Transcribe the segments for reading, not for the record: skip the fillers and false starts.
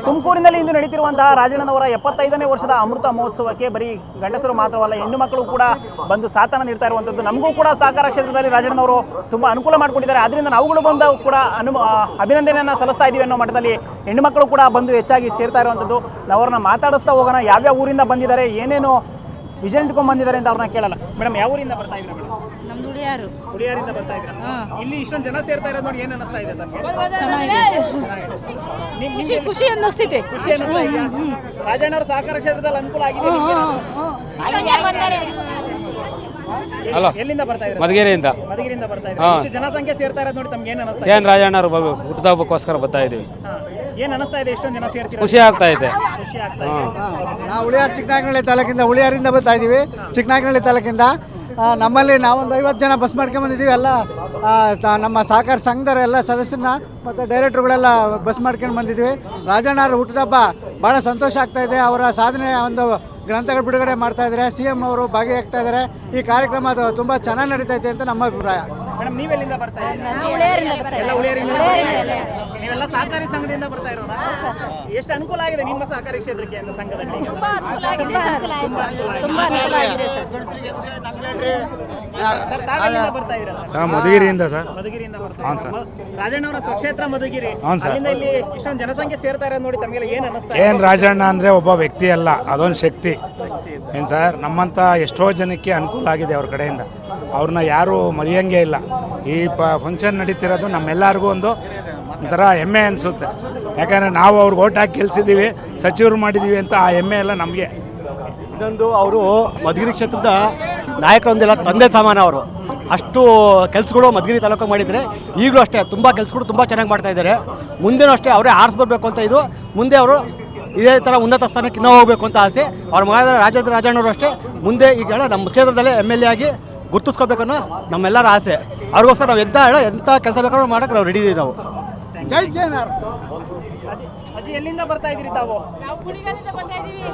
ತುಮಕೂರಿನಲ್ಲಿ ಇಂದು ನಡೀತಿರುವಂತಹ ರಾಜಣ್ಣನವರ 75ನೇ ವರ್ಷದ ಅಮೃತ ಮಹೋತ್ಸವಕ್ಕೆ ಬರೀ ಗಂಡಸರು ಮಾತ್ರವಲ್ಲ ಹೆಣ್ಣು ಮಕ್ಕಳು ಕೂಡ ಬಂದು ಸಾಥನ ನೀಡ್ತಾ ಇರುವಂಥದ್ದು. ನಮಗೂ ಕೂಡ ಸಹಕಾರ ಕ್ಷೇತ್ರದಲ್ಲಿ ರಾಜಣ್ಣನವರು ತುಂಬಾ ಅನುಕೂಲ ಮಾಡಿಕೊಟ್ಟಿದ್ದಾರೆ. ಅದರಿಂದ ನಾವುಗಳು ಬಂದ ಕೂಡ ಅಭಿನಂದನೆಯನ್ನು ಸಲ್ಲಿಸ್ತಾ ಇದ್ದೀವಿ ಅನ್ನೋ ಮಟ್ಟದಲ್ಲಿ ಹೆಣ್ಣು ಮಕ್ಕಳು ಕೂಡ ಬಂದು ಹೆಚ್ಚಾಗಿ ಸೇರ್ತಾ ಇರುವಂಥದ್ದು. ನಾವು ಅವ್ರನ್ನ ಮಾತಾಡಿಸ್ತಾ ಹೋಗೋಣ, ಯಾವ್ಯಾವ ಊರಿಂದ ಬಂದಿದ್ದಾರೆ, ಏನೇನು ವಿಷನ್ ಇಟ್ಕೊಂಡ್ ಬಂದಿದ್ದಾರೆ ಅಂತ ಅವ್ರನ್ನ ಕೇಳಲ್ಲ. ಮೇಡಮ್, ಯಾವ ಊರಿಂದ ಬರ್ತಾ ಇದ್ದೀರಾ ಮೇಡಮ್? ನಮ್ದು ಹುಳಿಯಾರು. ಹುಳಿಯಾರಿಂದ ಬರ್ತಾ ಇದ್ದೀರಾ? ಇಲ್ಲಿ ಇಷ್ಟೊಂದು ಜನ ಸೇರ್ತಾ ಇರೋದು ನೋಡಿ ಏನು ಅನಿಸ್ತಾ ಇದೆ ತಮಗೆ? ಖುಷಿ ಅನ್ನಿಸ್ತಿದೆ. ಖುಷಿ ಅನ್ನಿಸ್ತಾ ಇದೆಯಾ? ರಾಜಣ್ಣವ್ರ ಸಹಕಾರ ಕ್ಷೇತ್ರದಲ್ಲಿ ಅನುಕೂಲ ಆಗಿದೆ. ಎಲ್ಲಿಂದ ಬರ್ತಾ ಇದ್ದಾರೆ? ಮಧುಗಿರಿಯಿಂದ ಬರ್ತಾ ಇದ್ದಾರೆ. ಜನಸಂಖ್ಯೆ ಸೇರ್ತಾ ಇರೋದು ನೋಡಿ ತಮ್ಗೆ ಏನು ಅನಿಸ್ತಾ ಇದೆ? ಏನ್ ರಾಜಣ್ಣವ್ರು ಹುಟ್ಟುಹಬ್ಬಕ್ಕೋಸ್ಕರ ಬರ್ತಾ ಇದೀವಿ. ಏನ್ ಅನಿಸ್ತಾ ಇದೆ? ಎಷ್ಟೊಂದು ಜನ ಸೇರ್ತೀರಾ? ಖುಷಿ ಆಗ್ತಾ ಇದೆ. ನಾವು ಹುಳಿಯಾರು ಚಿಕ್ಕನಾಗನಹಳ್ಳಿ ತಾಲೂಕಿಂದ ಹುಳಿಯಾರಿಂದ ಬರ್ತಾ ಇದ್ದೀವಿ. ಚಿಕ್ಕನಾಗನಹಳ್ಳಿ ತಾಲೂಕಿಂದ ನಮ್ಮಲ್ಲಿ ನಾವೊಂದು 50 ಜನ ಬಸ್ ಮಾಡ್ಕೊಂಡ್ಬಂದಿದ್ದೀವಿ. ಎಲ್ಲ ನಮ್ಮ ಸಹಕಾರ ಸಂಘದವರ ಎಲ್ಲ ಸದಸ್ಯರನ್ನ ಮತ್ತು ಡೈರೆಕ್ಟ್ರುಗಳೆಲ್ಲ ಬಸ್ ಮಾಡ್ಕೊಂಡು ಬಂದಿದ್ದೀವಿ. ರಾಜಣ್ಣವ್ರ ಹುಟ್ಟಿದಬ್ಬ ಭಾಳ ಸಂತೋಷ ಆಗ್ತಾ ಇದೆ. ಅವರ ಸಾಧನೆ ಒಂದು ಗ್ರಂಥಗಳು ಬಿಡುಗಡೆ ಮಾಡ್ತಾ ಇದ್ದಾರೆ. CM ಅವರು ಭಾಗಿಯಾಗ್ತಾ ಇದ್ದಾರೆ. ಈ ಕಾರ್ಯಕ್ರಮ ಅದು ತುಂಬ ಚೆನ್ನಾಗಿ ನಡೀತೈತೆ ಅಂತ ನಮ್ಮ ಅಭಿಪ್ರಾಯ. ಮೇಡಮ್, ನೀವೆಲ್ಲಿಂದ ಬರ್ತಾ ಇದ್ದೀರಾ? ನೀವೆಲ್ಲ ಸಹಕಾರಿ ಸಂಘದಿಂದ ಬರ್ತಾ ಇರೋದಾ? ಎಷ್ಟು ಅನುಕೂಲ ಆಗಿದೆ ನಿಮ್ಮ ಸಹಕಾರಿ ಕ್ಷೇತ್ರಕ್ಕೆ ಅಂತ ಸಂಘದಲ್ಲಿ? ತುಂಬಾ ಅನುಕೂಲ ಆಗಿದೆ ಸರ್. ತುಂಬಾ ಅನುಕೂಲ ಆಗಿದೆ ಸರ್. ಸರ್, ತಾವೆಲ್ಲಿಂದ ಬರ್ತಾ ಇದ್ದೀರಾ ಸರ್? ಮಧುಗಿರಿಯಿಂದ ಸರ್. ಮಧುಗಿರಿಯಿಂದ ಬರ್ತಾ ಇದ್ದೀರಾ? ರಾಜಣ್ಣವರ ಸ್ವಕ್ಷೇತ್ರ ಮಧುಗಿರಿ. ಅಲ್ಲಿಂದ ಇಲ್ಲಿ ಇಷ್ಟೊಂದು ಜನಸಂಖ್ಯೆ ಸೇರ್ತಾ ಇರೋದು ನೋಡಿ ತಮಗೆ ಏನು ಅನಿಸ್ತಾ ಇದೆ? ಏನ್ ರಾಜಣ್ಣ ಅಂದ್ರೆ ಒಬ್ಬ ವ್ಯಕ್ತಿ ಅಲ್ಲ, ಅದೊಂದು ಶಕ್ತಿ. ಏನ್ ಸರ್, ನಮ್ಮಂತ ಎಷ್ಟೋ ಜನಕ್ಕೆ ಅನುಕೂಲ ಆಗಿದೆ ಅವ್ರ ಕಡೆಯಿಂದ. ಅವ್ರನ್ನ ಯಾರು ಮರೆಯಂಗೆ ಇಲ್ಲ. ಈ ಫಂಕ್ಷನ್ ನಡೀತಿರೋದು ನಮ್ಮೆಲ್ಲರಿಗೂ ಒಂಥರ ಹೆಮ್ಮೆ ಅನಿಸುತ್ತೆ. ಯಾಕಂದರೆ ನಾವು ಅವ್ರಿಗೆ ಓಟ್ ಹಾಕಿ ಗೆಲ್ಸಿದ್ದೀವಿ, ಸಚಿವರು ಮಾಡಿದ್ದೀವಿ ಅಂತ ಆ ಹೆಮ್ಮೆ ಎಲ್ಲ ನಮಗೆ. ಇನ್ನೊಂದು, ಅವರು ಮಧುಗಿರಿ ಕ್ಷೇತ್ರದ ನಾಯಕರೊಂದಿಲ್ಲ, ತಂದೆ ಸಮಾನ ಅವರು. ಅಷ್ಟು ಕೆಲಸಗಳು ಮಧುಗಿರಿ ತಾಲೂಕು ಮಾಡಿದರೆ ಈಗಲೂ ಅಷ್ಟೇ ತುಂಬ ಕೆಲಸಗಳು ತುಂಬ ಚೆನ್ನಾಗಿ ಮಾಡ್ತಾ ಇದ್ದಾರೆ. ಮುಂದೆನೂ ಅಷ್ಟೇ ಅವರೇ ಆರಿಸ್ಬರ್ಬೇಕು ಅಂತ ಇದು. ಮುಂದೆ ಅವರು ಇದೇ ಥರ ಉನ್ನತ ಸ್ಥಾನಕ್ಕೆ ಇನ್ನೂ ಹೋಗಬೇಕು ಅಂತ ಆಸೆ. ಅವ್ರ ಮಗ ರಾಜಣ್ಣವರು ಅಷ್ಟೇ ಮುಂದೆ ಈಗ ನಮ್ಮ ಕ್ಷೇತ್ರದಲ್ಲೇ MLA ಆಗಿ ಗುರುತಿಸ್ಕೋಬೇಕು ಅನ್ನೋ ನಮ್ಮೆಲ್ಲರ ಆಸೆ. ಅವ್ರಿಗೋಸ್ಕರ ನಾವು ಎಂಥ ಕೆಲಸ ಬೇಕಾದ್ರೂ ಮಾಡೋಕ್ಕೆ ನಾವು ರೆಡಿ ಇದ್ದೀವಿ. ನಾವು ಅಜ್ಜಿ, ಎಲ್ಲಿಂದ ಬರ್ತಾ ಇದ್ದೀರಿ ತಾವು?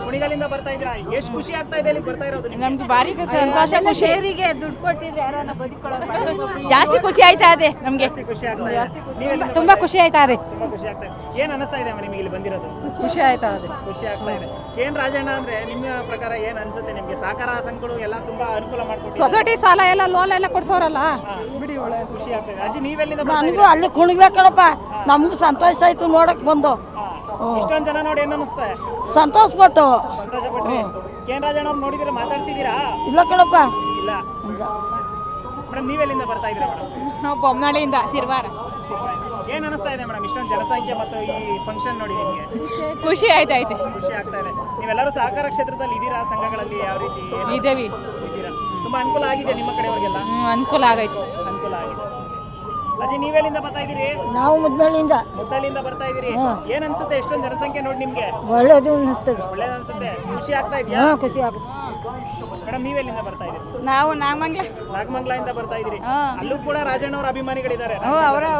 ಕುಣಿಗಲಿಂದ ಬರ್ತಾ ಇದ್ದೀರಾ? ಎಷ್ಟು ಖುಷಿ ಆಗ್ತಾ ಇದೆ ಇಲ್ಲಿ ಬರ್ತಾ ಇರೋದು? ನಮ್ಗೆ ಭಾರಿ ಸಂತೋಷ, ಖುಷಿ. ಶೇರಿಗೆ ದುಡ್ಡು ಕೊಟ್ಟಿದ್ರೆ ಯಾರನ್ನ ಬದುಕೊಳ್ಳೋದು ಜಾಸ್ತಿ ಖುಷಿ ಆಯ್ತಾ ಇದೆ ನಮ್ಗೆ. ಖುಷಿ ಆಗ್ತಾ ಇದೆ. ತುಂಬಾ ಖುಷಿ ಆಯ್ತಾ ಇದೆ. ತುಂಬಾ ಖುಷಿ ಆಗ್ತಾ ಇದೆ. ಏನ್ ಅನಿಸ್ತಾ ಇದೆ ನಿಮಗೆ ಇಲ್ಲಿ ಬಂದಿರೋದು? ಖುಷಿ ಆಯ್ತಾ ಇದೆ. ಖುಷಿ ಆಗ್ತಾ ಇದೆ. ಏನ್ ರಾಜಣ್ಣ ಅಂದ್ರೆ ನಿಮ್ಮ ಪ್ರಕಾರ ಏನ್ ಅನ್ಸುತ್ತೆ ನಿಮ್ಗೆ? ಸಹಕಾರ ಸಂಘಗಳು ಎಲ್ಲ ತುಂಬಾ ಅನುಕೂಲ ಮಾಡ್ಕೊಡ್ತಾರೆ. ಸೊಸೈಟಿ ಸಾಲ ಎಲ್ಲ ಲೋನ್ ಎಲ್ಲ ಕೊಡ್ಸೋರಲ್ಲ, ಬಿಡಿ ಒಳ್ಳೆ ಖುಷಿ ಆಗ್ತಾ ಇದೆ. ಅಜ್ಜಿ, ನೀವೆಲ್ಲಿಂದ? ನಮಗೂ ಅಲ್ಲಿ ಕುಣಿಬೇಕಣಪ್ಪ, ನಮಗೂ ಸಂತೋಷ ಆಯ್ತು ನೋಡಕ್ ಬಂದು. ಇಷ್ಟೊಂದು ಜನ ನೋಡಿ ಏನ್ ಅನಿಸ್ತಾ? ಸಂತೋಷ ಪಟ್ಟು. ಸಂತೋಷ ಪಟ್ರಿ. ಕೇನ್ ರಾಜಣ್ಣ ಅವ್ರು ನೋಡಿದ್ರೆ ಮಾತಾಡ್ಸಿದೀರಾ? ಇಲ್ಲ ಕಣಪ್ಪ. ಇಲ್ಲ. ಮೇಡಮ್, ನೀವೆಲ್ಲಿಂದ ಬರ್ತಾ ಇದ್ದೀರಾ ಮೇಡಮ್? ನಾವು ಬೊಮ್ಮನಹಳ್ಳಿಯಿಂದ ಸಿರ್ವಾರ. ಏನ್ ಅನಿಸ್ತಾ ಇದೆ ಮೇಡಮ್ ಇಷ್ಟೊಂದು ಜನಸಂಖ್ಯೆ ಮತ್ತು ಈ ಫಂಕ್ಷನ್ ನೋಡಿ ನಿಮಗೆ? ಖುಷಿ ಆಯ್ತಾಯ್ತು. ಖುಷಿ ಆಗ್ತಾ ಇದೆ. ನೀವೆಲ್ಲರೂ ಸಹಕಾರ ಕ್ಷೇತ್ರದಲ್ಲಿ ಇದ್ದೀರಾ? ಸಂಘಗಳಲ್ಲಿ ಯಾವ ರೀತಿ ಇದ್ದೀವಿ. ಇದ್ದೀರಾ? ತುಂಬಾ ಅನುಕೂಲ ಆಗಿದೆ ನಿಮ್ಮ ಕಡೆಯವರಿಗೆಲ್ಲ? ಅನುಕೂಲ ಆಗೈತಿ. ಅನುಕೂಲ ಆಗಿದೆ. ಅಜ್ಜಿ, ನೀವೆಲ್ಲಿಂದ ಬರ್ತಾ ಇದ್ದೀರಿ? ನಾವು ಮುದ್ದಳ್ಳಿಯಿಂದ ಬರ್ತಾ ಇದ್ದೀರಿ. ಏನ್ ಅನ್ಸುತ್ತೆ ಎಷ್ಟೊಂದು ಜನಸಂಖ್ಯೆ ನೋಡಿ ನಿಮ್ಗೆ? ಒಳ್ಳೇದು ಅನಿಸ್ತದೆ. ಒಳ್ಳೇದು ಅನ್ಸುತ್ತೆ. ಖುಷಿ ಆಗ್ತಾ ಇದೆಯಾ? ಖುಷಿ ಆಗುತ್ತೆ. ಮೇಡಮ್, ನೀವೆಲ್ಲಿಂದ ಬರ್ತಾ ಇದ್ದೀರಿ? ನಾವು ನಾಗಮಂಗ್ಲ. ನಾಗಮಂಗ್ಲಿಂದ ಬರ್ತಾ ಇದ್ದೀರಿ. ಅಲ್ಲೂ ಕೂಡ ರಾಜಣ್ಣವರ ಅಭಿಮಾನಿಗಳಿದ್ದಾರೆ. ಅವರೇ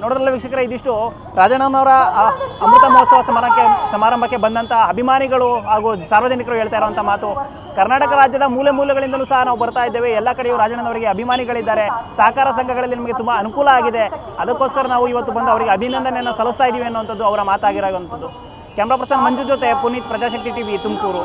ನೋಡೋದ್ರಲ್ಲ ವೀಕ್ಷಕರೇ, ಇದಿಷ್ಟು ರಾಜಣ್ಣನವರ ಅಮೃತ ಮಹೋತ್ಸವ ಸಮಾರಂಭಕ್ಕೆ ಬಂದಂಥ ಅಭಿಮಾನಿಗಳು ಹಾಗೂ ಸಾರ್ವಜನಿಕರು ಹೇಳ್ತಾ ಇರುವಂಥ ಮಾತು. ಕರ್ನಾಟಕ ರಾಜ್ಯದ ಮೂಲೆ ಮೂಲೆಗಳಿಂದಲೂ ಸಹ ನಾವು ಬರ್ತಾ ಇದ್ದೇವೆ. ಎಲ್ಲ ಕಡೆಯೂ ರಾಜಣ್ಣನವರಿಗೆ ಅಭಿಮಾನಿಗಳಿದ್ದಾರೆ. ಸಹಕಾರ ಸಂಘಗಳಲ್ಲಿ ನಮಗೆ ತುಂಬ ಅನುಕೂಲ ಆಗಿದೆ. ಅದಕ್ಕೋಸ್ಕರ ನಾವು ಇವತ್ತು ಬಂದು ಅವರಿಗೆ ಅಭಿನಂದನೆಯನ್ನು ಸಲ್ಲಿಸ್ತಾ ಇದ್ದೀವಿ ಅನ್ನುವಂಥದ್ದು ಅವರ ಮಾತಾಗಿರುವಂಥದ್ದು. ಕ್ಯಾಮ್ರಾ ಪರ್ಸನ್ ಮಂಜು ಜೊತೆ ಪುನೀತ್, ಪ್ರಜಾಶಕ್ತಿ TV, ತುಮಕೂರು.